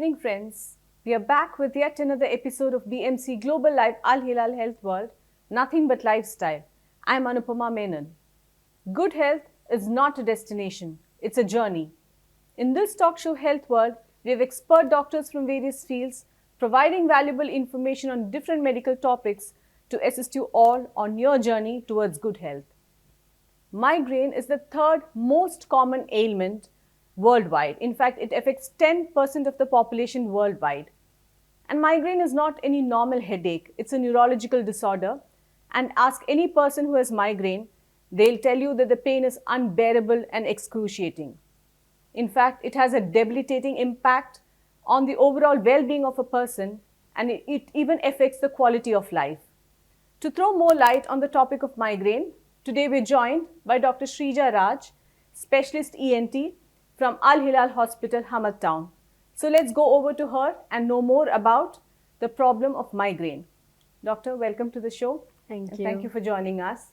evening, friends. We are back with yet another episode of BMC Global Live AlHilal Health World, Nothing But Lifestyle. I'm Anupama Menon. Good health is not a destination, it's a journey. In this talk show Health World, we have expert doctors from various fields providing valuable information on different medical topics to assist you all on your journey towards good health. Migraine is the third most common ailment worldwide. In fact, it affects 10% of the population worldwide. And migraine is not any normal headache, it's a neurological disorder. And ask any person who has migraine, they'll tell you that the pain is unbearable and excruciating. In fact, it has a debilitating impact on the overall well-being of a person, and it even affects the quality of life. To throw more light on the topic of migraine, today we're joined by Dr. Sreeja Raj, specialist ENT from AL-HILAL Hospital, Hamad Town. So let's go over to her and know more about the problem of migraine. Doctor, welcome to the show. Thank you. Thank you for joining us.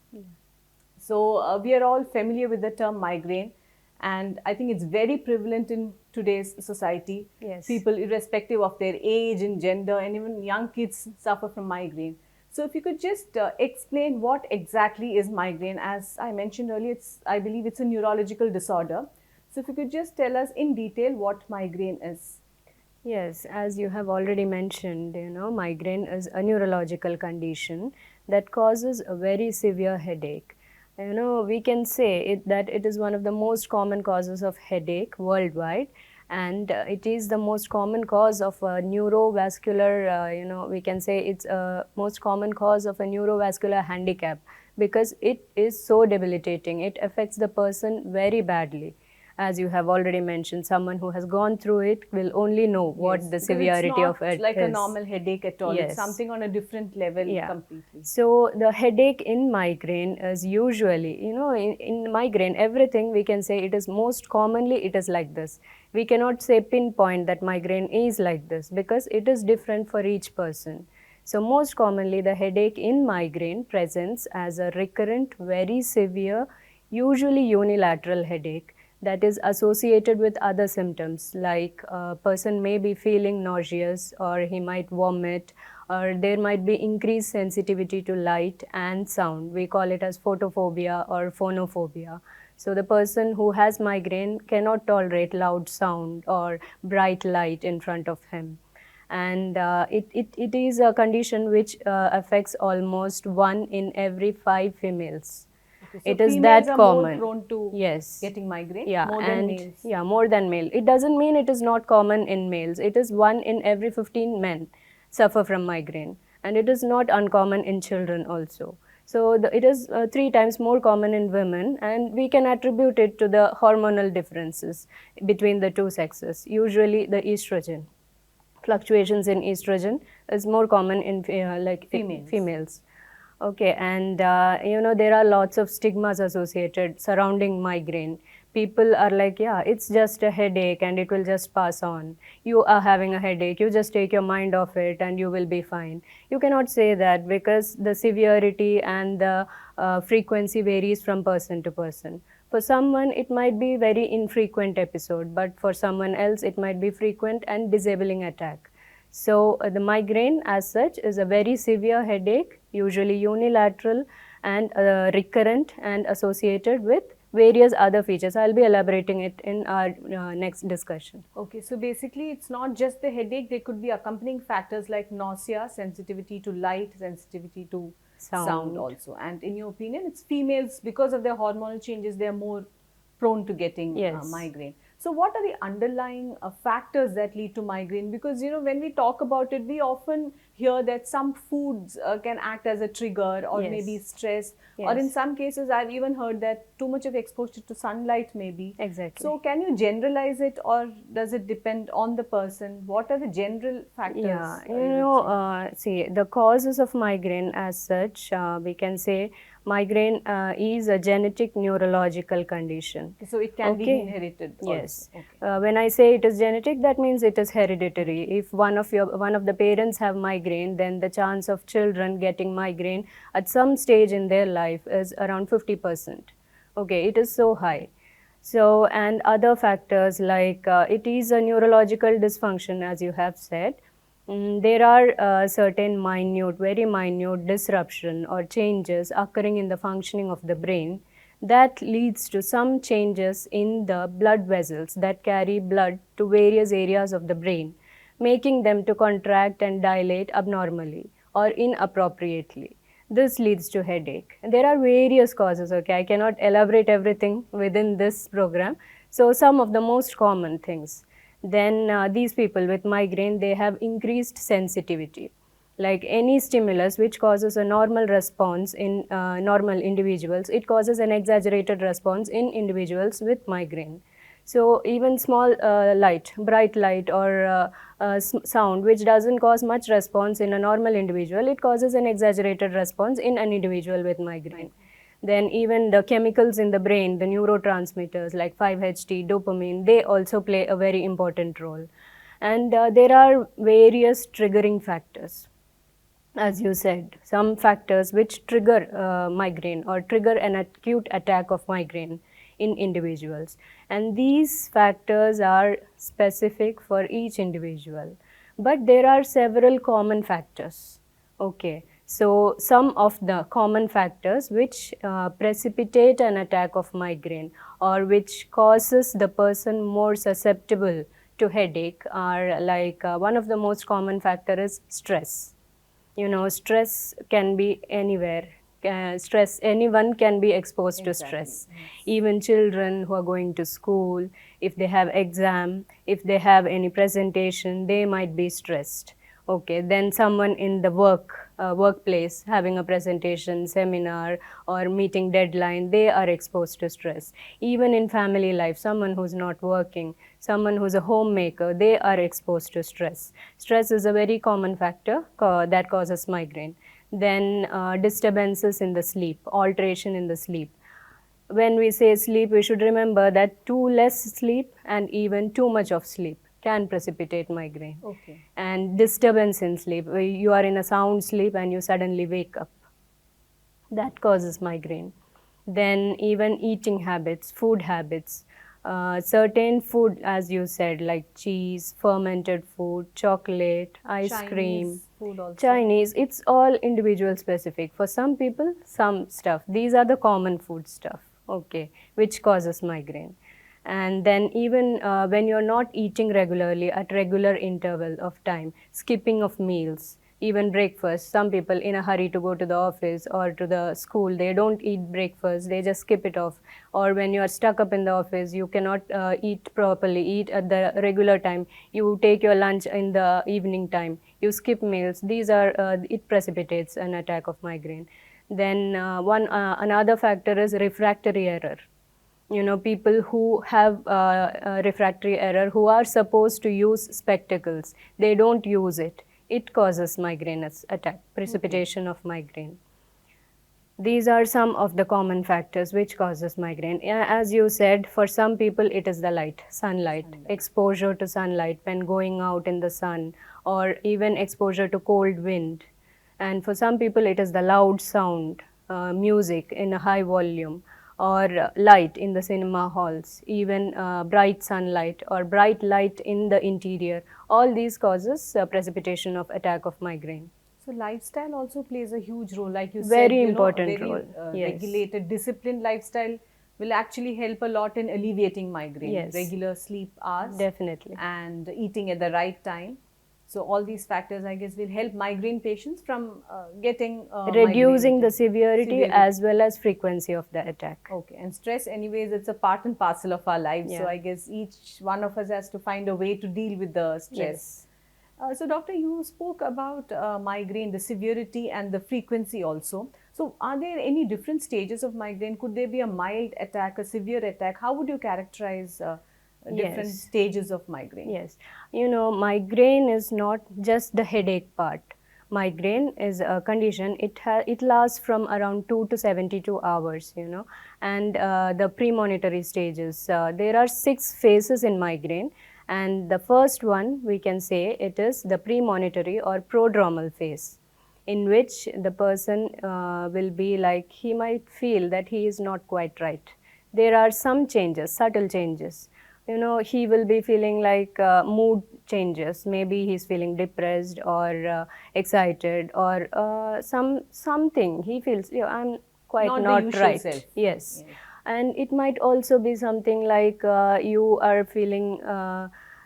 So we are all familiar with the term migraine, and I think it's very prevalent in today's society. Yes. People, irrespective of their age and gender, and even young kids suffer from migraine. So if you could just explain what exactly is migraine. As I mentioned earlier, I believe it's a neurological disorder. So if you could just tell us in detail what migraine is. Yes, as you have already mentioned, migraine is a neurological condition that causes a very severe headache. We can say that it is one of the most common causes of headache worldwide, and it is the most common cause of a neurovascular, we can say it's a most common cause of a neurovascular handicap, because it is so debilitating. It affects the person very badly. As you have already mentioned, someone who has gone through it will only know what the severity of it is. It's not like a normal headache at all. Yes. It's something on a different level completely. So the headache in migraine is usually, in migraine, everything we can say it is most commonly it is like this. We cannot say pinpoint that migraine is like this because it is different for each person. So most commonly the headache in migraine presents as a recurrent, very severe, usually unilateral headache that is associated with other symptoms, like a person may be feeling nauseous, or he might vomit, or there might be increased sensitivity to light and sound. We call it as photophobia or phonophobia. So the person who has migraine cannot tolerate loud sound or bright light in front of him. And it is a condition which affects almost 1 in every 5 females. Okay, so it is that common. More prone to getting migraine, more than males. Yeah, more than male. It doesn't mean it is not common in males. It is 1 in every 15 men suffer from migraine, and it is not uncommon in children also. So it is 3 times more common in women, and we can attribute it to the hormonal differences between the two sexes. Usually the estrogen, fluctuations in estrogen is more common in females. Okay, and there are lots of stigmas associated surrounding migraine. People are like, yeah, it's just a headache and it will just pass on. You are having a headache, you just take your mind off it and you will be fine. You cannot say that because the severity and the frequency varies from person to person. For someone, it might be very infrequent episode, but for someone else, it might be frequent and disabling attack. So the migraine as such is a very severe headache, usually unilateral and recurrent and associated with various other features. I'll be elaborating it in our next discussion. Okay, so basically it's not just the headache, there could be accompanying factors like nausea, sensitivity to light, sensitivity to sound also. And in your opinion, it's females, because of their hormonal changes, they're more prone to getting migraine. So what are the underlying factors that lead to migraine? Because, when we talk about it, we often hear that some foods can act as a trigger, or maybe stress, or in some cases, I've even heard that too much of exposure to sunlight may be. Exactly. So can you generalize it, or does it depend on the person? What are the general factors? Yeah, see, the causes of migraine as such, we can say migraine is a genetic neurological condition. So it can be inherited also. Yes. Okay. When I say it is genetic, that means it is hereditary. If one of the parents have migraine, then the chance of children getting migraine at some stage in their life is around 50%. Okay, it is so high. So, and other factors like it is a neurological dysfunction, as you have said. There are certain minute, very minute disruption or changes occurring in the functioning of the brain that leads to some changes in the blood vessels that carry blood to various areas of the brain, making them to contract and dilate abnormally or inappropriately. This leads to headache. There are various causes, okay? I cannot elaborate everything within this program. So some of the most common things. Then these people with migraine, they have increased sensitivity. Like any stimulus which causes a normal response in normal individuals, it causes an exaggerated response in individuals with migraine. So even small light, bright light or sound which doesn't cause much response in a normal individual, it causes an exaggerated response in an individual with migraine. Then even the chemicals in the brain, the neurotransmitters like 5-HT, dopamine, they also play a very important role. And there are various triggering factors, as you said, some factors which trigger migraine or trigger an acute attack of migraine in individuals. And these factors are specific for each individual. But there are several common factors. Okay, so some of the common factors which precipitate an attack of migraine or which causes the person more susceptible to headache are like one of the most common factor is stress. You know, stress can be anywhere. Stress, anyone can be exposed to stress. Yes. Even children who are going to school, if they have exam, if they have any presentation, they might be stressed. Okay, then someone in the workplace having a presentation, seminar, or meeting deadline, they are exposed to stress. Even in family life, someone who's not working, someone who's a homemaker, they are exposed to stress. Stress is a very common factor that causes migraine. Then disturbances in the sleep, alteration in the sleep. When we say sleep, we should remember that too less sleep and even too much of sleep can precipitate migraine. Okay. And disturbance in sleep, where you are in a sound sleep and you suddenly wake up, that causes migraine. Then even eating habits, food habits, certain food, as you said, like cheese, fermented food, chocolate, ice cream, Chinese food also. Chinese, it's all individual specific. For some people, some stuff. These are the common food stuff, okay, which causes migraine. And then even when you're not eating regularly at regular interval of time, skipping of meals, even breakfast. Some people in a hurry to go to the office or to the school, they don't eat breakfast, they just skip it off. Or when you are stuck up in the office, you cannot eat properly, eat at the regular time, you take your lunch in the evening time, you skip meals. These are, it precipitates an attack of migraine. Then another factor is refractory error. You know, people who have refractory error, who are supposed to use spectacles, they don't use it. It causes migraine attack, precipitation of migraine. These are some of the common factors which causes migraine. As you said, for some people it is the light, sunlight, exposure to sunlight when going out in the sun, or even exposure to cold wind. And for some people it is the loud sound, music in a high volume, or light in the cinema halls, even bright sunlight or bright light in the interior. All these causes precipitation of attack of migraine. So lifestyle also plays a huge role, like you said. Very You know, a important very role. Yes. regulated, disciplined lifestyle will actually help a lot in alleviating migraine. Yes. Regular sleep hours. Definitely. And eating at the right time. So all these factors, I guess, will help migraine patients from getting reducing the severity severity as well as frequency of the attack. Okay, and stress, anyways, it's a part and parcel of our lives. Yeah. So I guess each one of us has to find a way to deal with the stress. Yes. So, doctor, you spoke about migraine, the severity and the frequency also. So, are there any different stages of migraine? Could there be a mild attack, a severe attack? How would you characterize different Yes. stages of migraine? Yes, you know, migraine is not just the headache part. Migraine is a condition, it lasts from around 2 to 72 hours, you know. And the premonitory stages, there are 6 phases in migraine, and the first one we can say it is the premonitory or prodromal phase, in which the person will be like, he might feel that he is not quite right. there are some changes, subtle changes. You know, he will be feeling like mood changes. Maybe he's feeling depressed or excited or something. He feels, I'm quite Not the not usual right. self. Yes. Yes. And it might also be something like you are feeling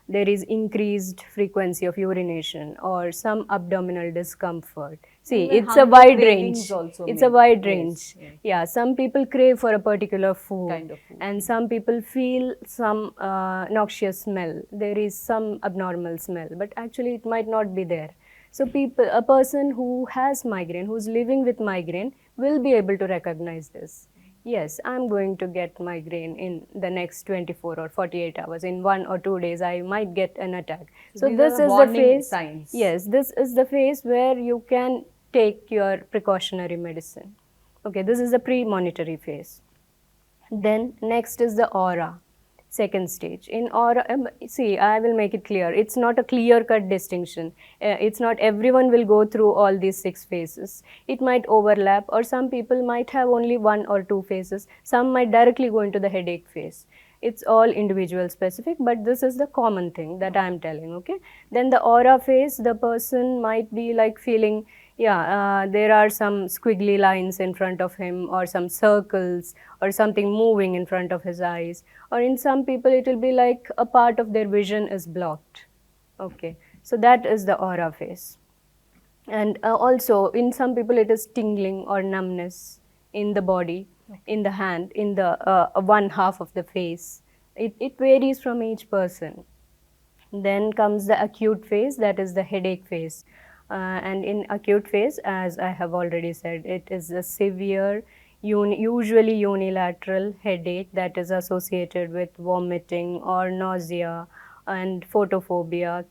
there is increased frequency of urination or some abdominal discomfort. See, Even it's a hunger wide cravings range. also It's a may. wide Yes, range. yes. Yeah, some people crave for a particular food, Kind of food. and some people feel some noxious smell. There is some abnormal smell, but actually it might not be there. So a person who has migraine, who's living with migraine, will be able to recognize this. Yes, I'm going to get migraine in the next 24 or 48 hours. In 1 or 2 days, I might get an attack. So So these are this the is the warning phase. signs. Yes, this is the phase where you can take your precautionary medicine. Okay, this is the pre-monitory phase. Then next is the aura, second stage. In aura, see, I will make it clear. It's not a clear-cut distinction. It's not everyone will go through all these 6 phases. It might overlap, or some people might have only 1 or 2 phases. Some might directly go into the headache phase. It's all individual specific, but this is the common thing that I'm telling. Okay. Then the aura phase, the person might be like feeling, yeah, there are some squiggly lines in front of him, or some circles, or something moving in front of his eyes. Or in some people, it will be like a part of their vision is blocked. Okay, so that is the aura phase. And also, in some people, it is tingling or numbness in the body, in the hand, in the one half of the face. It varies from each person. Then comes the acute phase, that is the headache phase. And in acute phase, as I have already said, it is a severe, usually unilateral headache that is associated with vomiting or nausea and photophobia.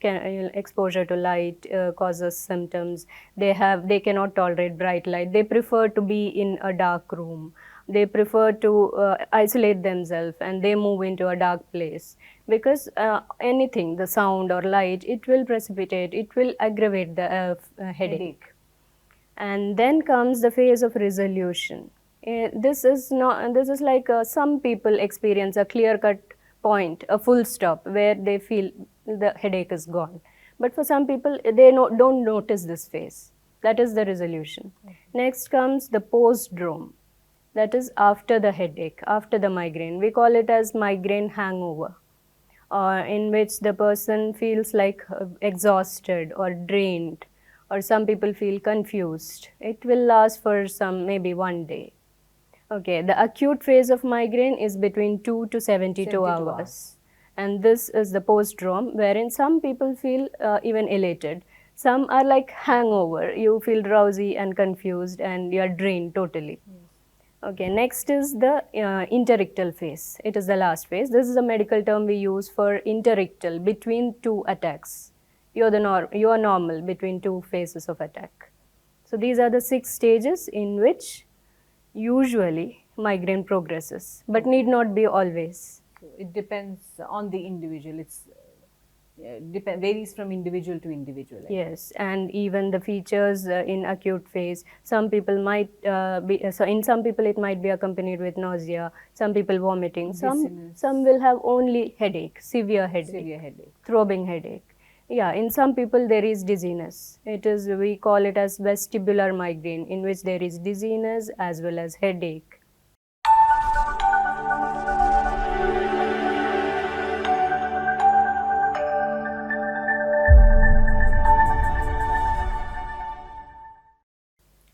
Exposure to light causes symptoms. They cannot tolerate bright light. They prefer to be in a dark room. They prefer to isolate themselves, and they move into a dark place, because anything, the sound or light, it will precipitate, it will aggravate the headache. And then comes the phase of resolution. This is like some people experience a clear cut point, a full stop, where they feel the headache is gone. But for some people, they don't notice this phase. That is the resolution. Next comes the post-drome. That is after the headache, after the migraine. We call it as migraine hangover, in which the person feels like exhausted or drained, or some people feel confused. It will last for some, maybe 1 day. Okay, the acute phase of migraine is between 2 to 72 hours. And this is the post-drome, wherein some people feel even elated. Some are like hangover. You feel drowsy and confused, and you are drained totally. Okay, next is the interictal phase. It is the last phase. This is a medical term we use for interictal, between two attacks. You are normal between two phases of attack. So these are the 6 stages in which usually migraine progresses, but need not be always. So it depends on the individual. It's varies from individual to individual. Yes, and even the features in acute phase. Some people might so in some people it might be accompanied with nausea. Some people vomiting. Some will have only headache, severe headache, throbbing headache. Yeah, in some people there is dizziness. We call it as vestibular migraine, in which there is dizziness as well as headache.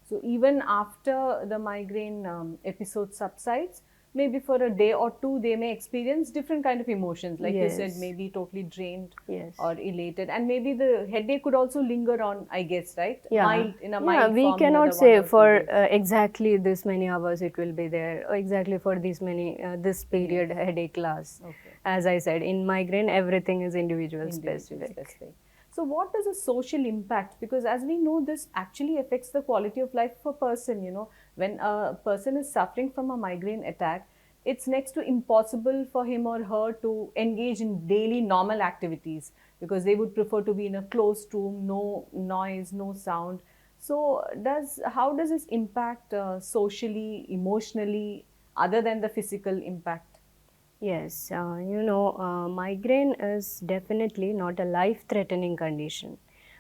So even after the migraine episode subsides, maybe for a day or two, they may experience different kind of emotions. Like you said, maybe totally drained or elated, and maybe the headache could also linger on, I guess, right? Yeah, Mild we form, cannot another say 1 or 2 for days. exactly this many hours it will be there, or exactly for this period headache lasts. As I said, in migraine, everything is individual specific. So what is the social impact? Because as we know, this actually affects the quality of life of a person. When a person is suffering from a migraine attack, it's next to impossible for him or her to engage in daily normal activities, because they would prefer to be in a closed room, no noise, no sound. So how does this impact socially, emotionally, other than the physical impact? Yes, migraine is definitely not a life-threatening condition,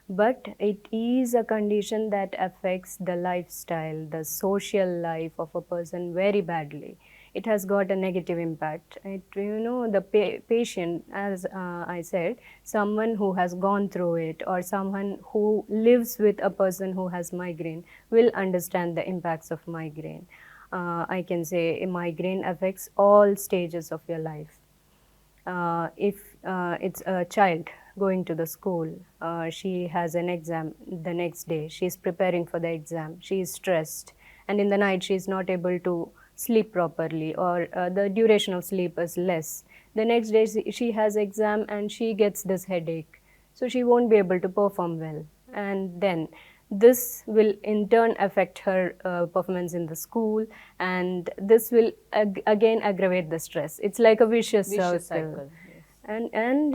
but it is a condition that affects the lifestyle, the social life of a person very badly. It has got a negative impact. The patient, as I said, someone who has gone through it or someone who lives with a person who has migraine will understand the impacts of migraine. I can say a migraine affects all stages of your life. If it's a child going to the school, she has an exam the next day, she's preparing for the exam, she is stressed, and in the night she is not able to sleep properly, or the duration of sleep is less. The next day she has exam and she gets this headache, so she won't be able to perform well, and then this will in turn affect her performance in the school, and this will again aggravate the stress. It's like a vicious circle. Yes. And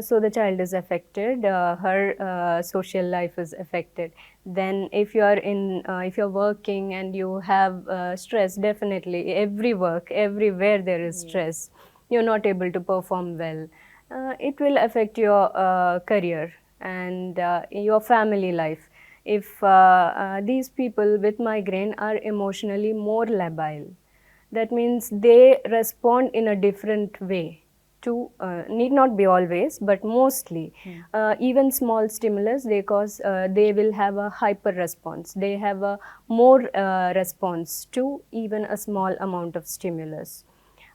so the child is affected, her social life is affected. Then if you're working and you have stress, definitely every work, everywhere there is stress, you're not able to perform well. It will affect your career and your family life. If these people with migraine are emotionally more labile, that means they respond in a different way to, need not be always, but mostly. Even small stimulus, they will have a hyper response. They have a more response to even a small amount of stimulus.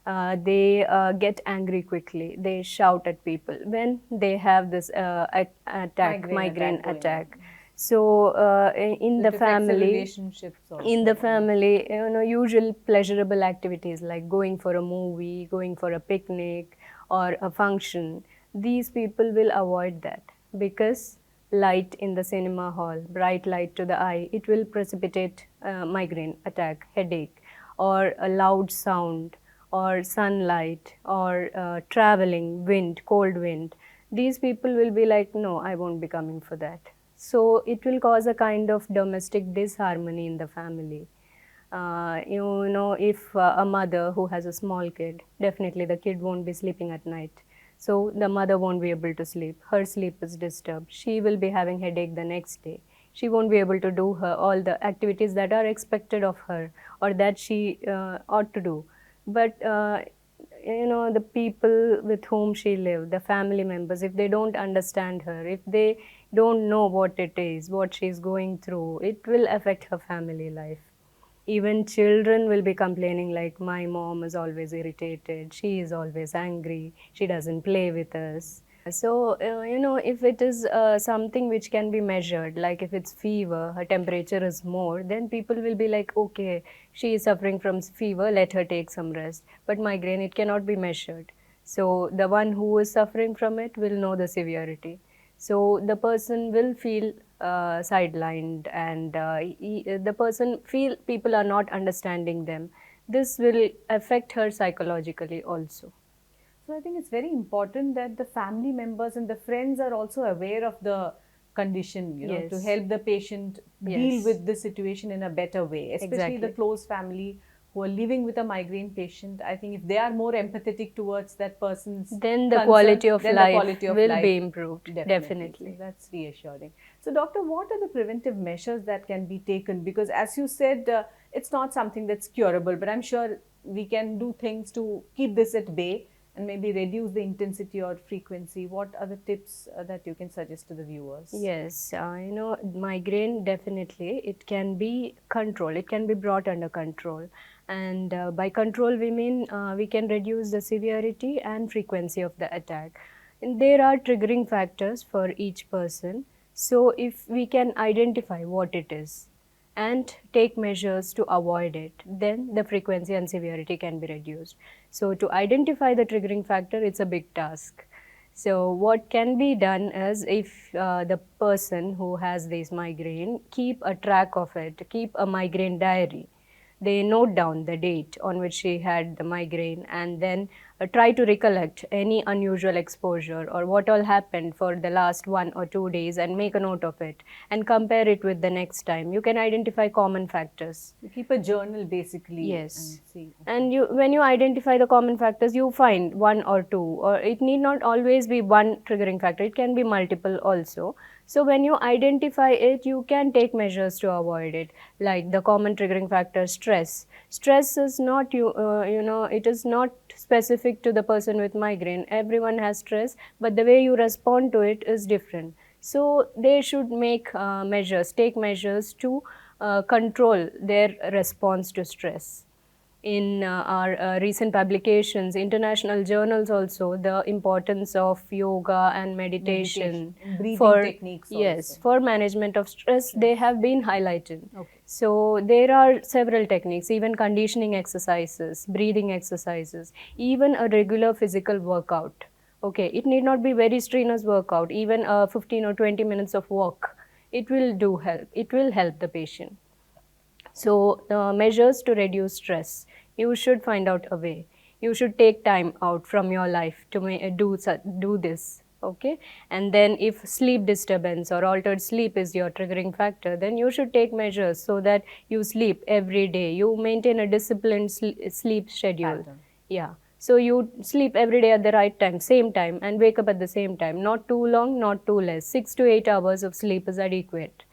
They get angry quickly. They shout at people when they have this migraine going attack. on. So in So the it affects the family, relationships also. in the family, usual pleasurable activities like going for a movie, going for a picnic or a function, these people will avoid that, because light in the cinema hall, bright light to the eye, it will precipitate migraine attack, headache, or a loud sound, or sunlight, or traveling, wind, cold wind. These people will be like, no, I won't be coming for that. So it will cause a kind of domestic disharmony in the family. If a mother who has a small kid, definitely the kid won't be sleeping at night. So the mother won't be able to sleep. Her sleep is disturbed. She will be having headache the next day. She won't be able to do her all the activities that are expected of her, or that she ought to do. But the people with whom she lived, the family members, if they don't understand her, if they don't know what it is, what she's going through, it will affect her family life. Even children will be complaining like, my mom is always irritated, she is always angry, she doesn't play with us. So, if it is something which can be measured, like if it's fever, her temperature is more, then people will be like, okay, she is suffering from fever, let her take some rest. But migraine, it cannot be measured. So, the one who is suffering from it will know the severity. So, the person will feel sidelined, and the person feel people are not understanding them. This will affect her psychologically also. So I think it's very important that the family members and the friends are also aware of the condition, to Yes. help the patient deal Yes. with the situation in a better way, especially the Exactly. close family who are living with a migraine patient. I think if they are more empathetic towards that person's Then the concern, quality of then the life quality of will life be improved. definitely. So that's reassuring. So, doctor, what are the preventive measures that can be taken? Because as you said, it's not something that's curable, but I'm sure we can do things to keep this at bay and maybe reduce the intensity or frequency. What are the tips that you can suggest to the viewers? Yes, migraine, definitely it can be controlled. It can be brought under control, and by control we mean we can reduce the severity and frequency of the attack. And there are triggering factors for each person. So if we can identify what it is and take measures to avoid it, then the frequency and severity can be reduced. So to identify the triggering factor, it's a big task. So what can be done is, if the person who has this migraine, keep a track of it, keep a migraine diary. They note down the date on which she had the migraine, and then try to recollect any unusual exposure or what all happened for the last 1 or 2 days and make a note of it and compare it with the next time. You can identify common factors. You keep a journal basically. Yes. And see. And when you identify the common factors, you find one or two, or it need not always be one triggering factor, it can be multiple also. So when you identify it, you can take measures to avoid it, like the common triggering factor, stress. Stress is not, it is not specific to the person with migraine. Everyone has stress, but the way you respond to it is different. So they should make take measures to control their response to stress. In our recent publications, international journals also, the importance of yoga and meditation, breathing for techniques yes, also. for management of stress, they have been highlighted. Okay. So there are several techniques, even conditioning exercises, breathing exercises, even a regular physical workout. Okay, it need not be very strenuous workout, even 15 or 20 minutes of walk, it will do help. It will help the patient. So, measures to reduce stress. You should find out a way. You should take time out from your life to do this. Okay, and then if sleep disturbance or altered sleep is your triggering factor, then you should take measures so that you sleep every day. You maintain a disciplined sleep schedule. Pattern. Yeah. So you sleep every day at the right time, same time, and wake up at the same time. Not too long, not too less. 6 to 8 hours of sleep is adequate.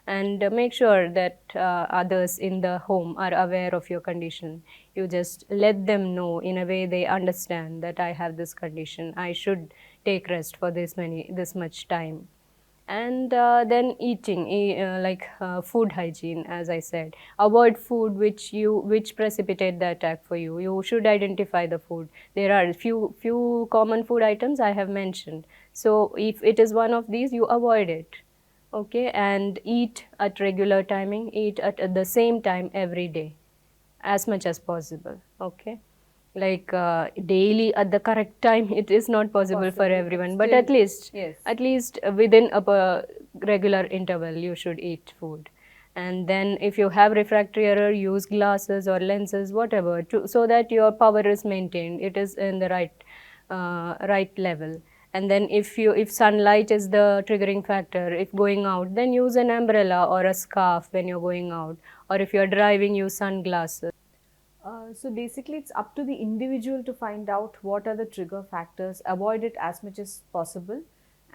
And make sure that others in the home are aware of your condition. You just let them know in a way they understand that I have this condition, I should take rest for this much time. And then eating, food hygiene, as I said, avoid food which precipitate the attack for you. You should identify the food. There are few common food items I have mentioned, so if it is one of these, you avoid it. Okay, and eat at regular timing, eat at the same time every day as much as possible. Okay, like daily at the correct time, it is not possible for everyone, but at least yes. within a regular interval you should eat food. And then if you have refractory error, use glasses or lenses, whatever, so that your power is maintained, it is in the right level. And then if sunlight is the triggering factor, if going out, then use an umbrella or a scarf when you're going out, or if you're driving, use sunglasses. So basically, it's up to the individual to find out what are the trigger factors, avoid it as much as possible,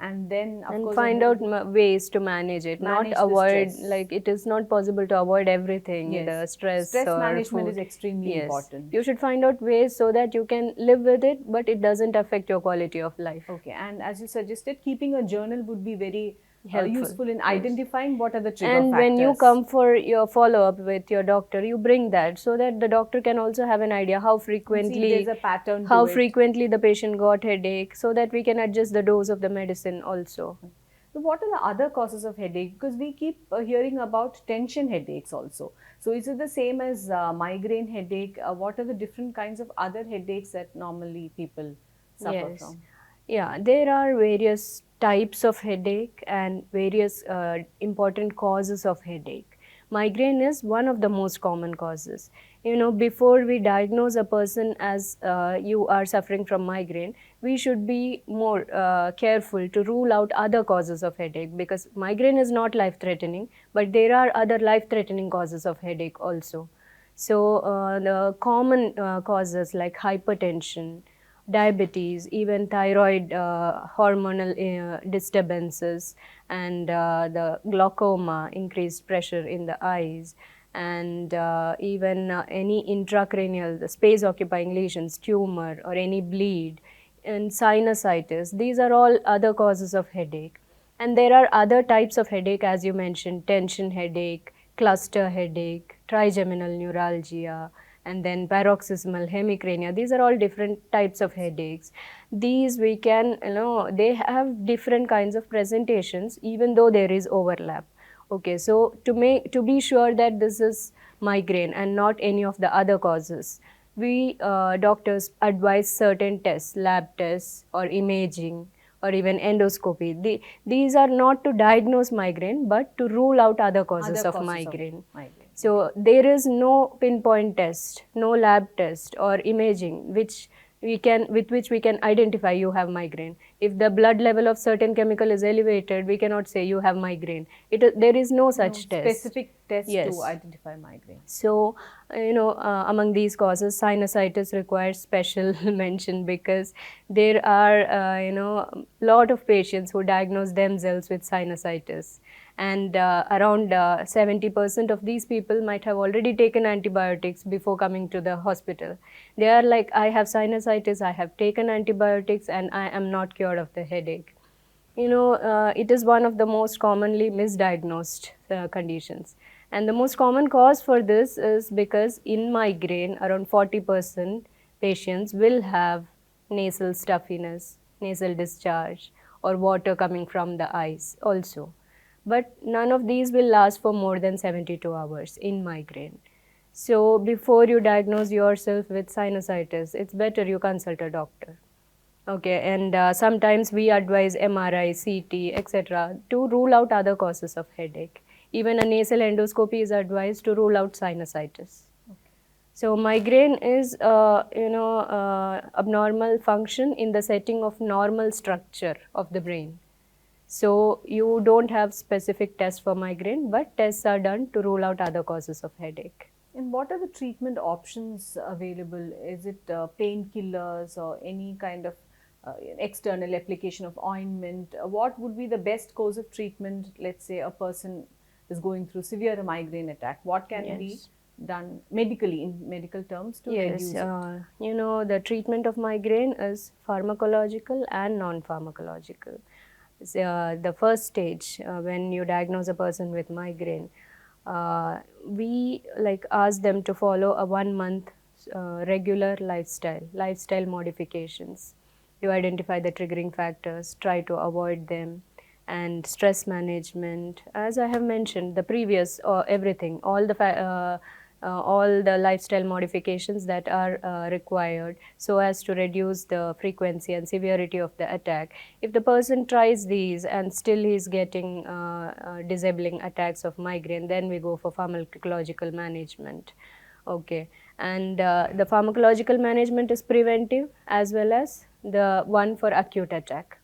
and then of course find out ways to manage it, manage not the avoid, stress. like it is not possible to avoid everything. Yes. The stress or management food is extremely yes, important. you should find out ways so that you can live with it, but it doesn't affect your quality of life. Okay, and as you suggested, keeping a journal would be very useful in Yes. identifying what are the trigger And factors. when you come for your follow-up with your doctor, you bring that so that the doctor can also have an idea how frequently, see if there's a pattern to how it. frequently the patient got headache, so that we can adjust the dose of the medicine also. So what are the other causes of headache? Because we keep hearing about tension headaches also. So is it the same as migraine headache? What are the different kinds of other headaches that normally people suffer Yes. from? Yeah, there are various types of headache and various important causes of headache. Migraine is one of the most common causes. Before we diagnose a person as you are suffering from migraine, we should be more careful to rule out other causes of headache, because migraine is not life-threatening, but there are other life-threatening causes of headache also. So the common causes like hypertension, diabetes, even thyroid hormonal disturbances, and the glaucoma, increased pressure in the eyes, and even any intracranial, the space occupying lesions, tumor, or any bleed, and sinusitis. These are all other causes of headache. And there are other types of headache, as you mentioned: tension headache, cluster headache, trigeminal neuralgia, and then paroxysmal hemicrania. These are all different types of headaches. These we can, they have different kinds of presentations, even though there is overlap. Okay, so to be sure that this is migraine and not any of the other causes, we doctors advise certain tests, lab tests or imaging or even endoscopy. These are not to diagnose migraine, but to rule out other causes of migraine. So there is no pinpoint test, no lab test or imaging which with which we can identify you have migraine. If the blood level of certain chemical is elevated, we cannot say you have migraine. There is no No such test. specific test to Yes. identify migraine. So, among these causes, sinusitis requires special mention because there are, lot of patients who diagnose themselves with sinusitis. And around 70% of these people might have already taken antibiotics before coming to the hospital. They are like, I have sinusitis, I have taken antibiotics, and I am not cured of the headache. It is one of the most commonly misdiagnosed conditions. And the most common cause for this is because in migraine, around 40% patients will have nasal stuffiness, nasal discharge, or water coming from the eyes also. But none of these will last for more than 72 hours in migraine. So before you diagnose yourself with sinusitis, it's better you consult a doctor. Okay, and sometimes we advise MRI, CT, etc. to rule out other causes of headache. Even a nasal endoscopy is advised to rule out sinusitis. So migraine is, abnormal function in the setting of normal structure of the brain. So you don't have specific tests for migraine, but tests are done to rule out other causes of headache. And what are the treatment options available? Is it painkillers or any kind of external application of ointment? What would be the best course of treatment? Let's say a person is going through severe migraine attack. What can be Yes. done medically, in medical terms, to reduce Yes, it? the treatment of migraine is pharmacological and non-pharmacological. The first stage, when you diagnose a person with migraine, we like ask them to follow a 1 month regular lifestyle modifications. You identify the triggering factors, try to avoid them, and stress management. As I have mentioned, the previous everything, all the lifestyle modifications that are required so as to reduce the frequency and severity of the attack. If the person tries these and still he is getting disabling attacks of migraine, then we go for pharmacological management. Okay, and the pharmacological management is preventive as well as the one for acute attack.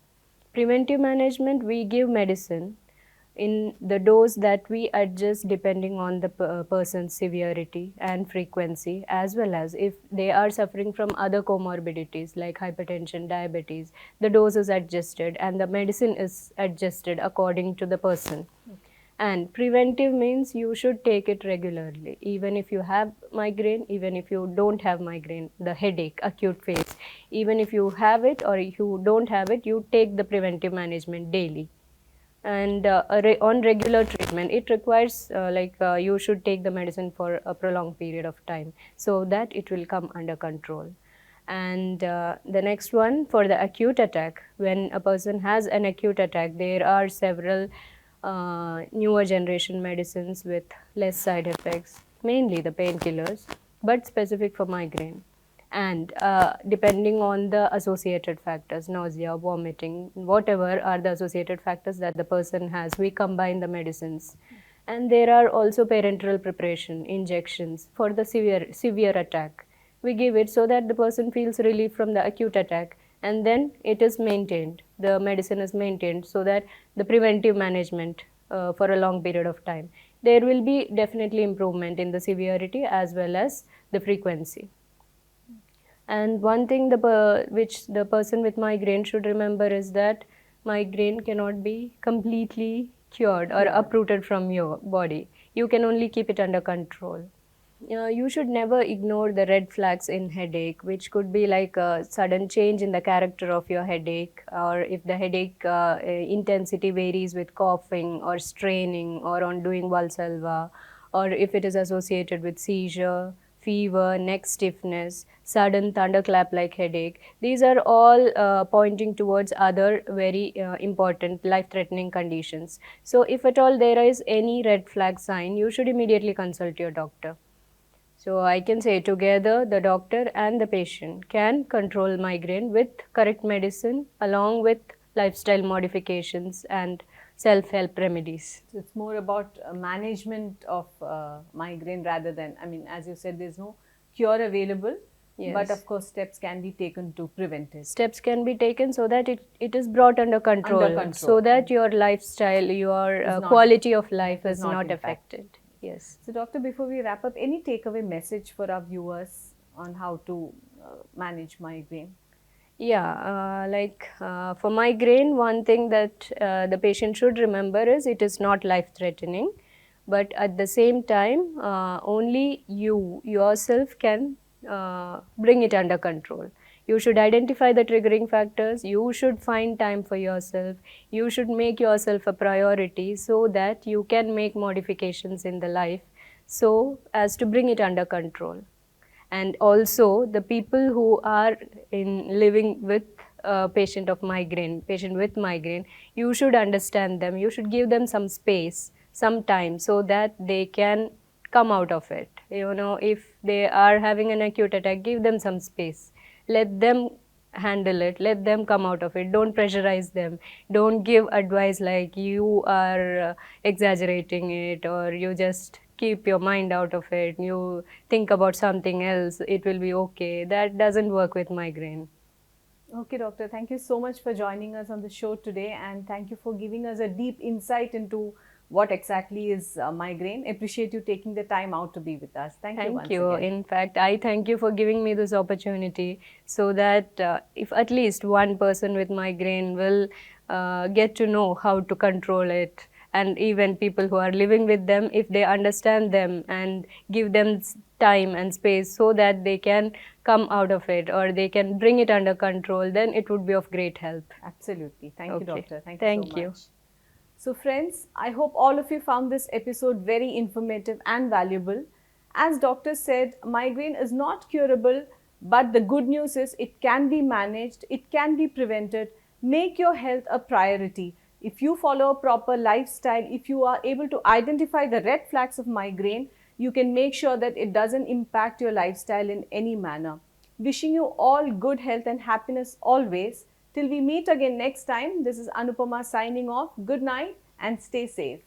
Preventive management, we give medicine in the dose that we adjust depending on the person's severity and frequency, as well as if they are suffering from other comorbidities like hypertension, diabetes, the dose is adjusted and the medicine is adjusted according to the person. And preventive means you should take it regularly, even if you have migraine, even if you don't have migraine, the headache, acute phase. Even if you have it or if you don't have it, you take the preventive management daily. And on regular treatment, it requires you should take the medicine for a prolonged period of time so that it will come under control. And the next one, for the acute attack, when a person has an acute attack, there are several newer generation medicines with less side effects, mainly the painkillers, but specific for migraine. And depending on the associated factors, nausea, vomiting, whatever are the associated factors that the person has, we combine the medicines. And there are also parenteral preparation, injections for the severe attack. We give it so that the person feels relief from the acute attack, and then it is maintained. The medicine is maintained so that the preventive management for a long period of time. There will be definitely improvement in the severity as well as the frequency. And one thing which the person with migraine should remember is that migraine cannot be completely cured or uprooted from your body. You can only keep it under control. You should never ignore the red flags in headache, which could be like a sudden change in the character of your headache, or if the headache intensity varies with coughing or straining or on doing Valsalva, or if it is associated with seizure, fever, neck stiffness, sudden thunderclap like headache. These are all pointing towards other very important life threatening conditions. So, if at all there is any red flag sign, you should immediately consult your doctor. So I can say together the doctor and the patient can control migraine with correct medicine along with lifestyle modifications and self-help remedies. So it's more about management of migraine rather than, as you said, there's no cure available. Yes. But of course, steps can be taken to prevent it. Steps can be taken so that it is brought under control, so that your lifestyle, your quality of life is not affected. Yes. So, doctor, before we wrap up, any takeaway message for our viewers on how to manage migraine? Yeah, for migraine, one thing that the patient should remember is it is not life threatening, but at the same time, only you yourself can bring it under control. You should identify the triggering factors, you should find time for yourself, you should make yourself a priority so that you can make modifications in the life so as to bring it under control. And also the people who are in living with a patient with migraine, you should understand them, you should give them some space, some time, so that they can come out of it. If they are having an acute attack, give them some space, let them handle it, let them come out of it, don't pressurize them, don't give advice like you are exaggerating it, or you just keep your mind out of it, you think about something else, it will be okay. That doesn't work with migraine. Okay, doctor, thank you so much for joining us on the show today, and thank you for giving us a deep insight into what exactly is migraine. Appreciate you taking the time out to be with us. Thank you once again. In fact, I thank you for giving me this opportunity, so that if at least one person with migraine will get to know how to control it, and even people who are living with them, if they understand them and give them time and space so that they can come out of it or they can bring it under control, then it would be of great help. Absolutely. Thank you, doctor. Thank you Thank so you. much. So friends, I hope all of you found this episode very informative and valuable. As doctor said, migraine is not curable, but the good news is it can be managed, it can be prevented. Make your health a priority. If you follow a proper lifestyle, if you are able to identify the red flags of migraine, you can make sure that it doesn't impact your lifestyle in any manner. Wishing you all good health and happiness always. Till we meet again next time, this is Anupama signing off. Good night and stay safe.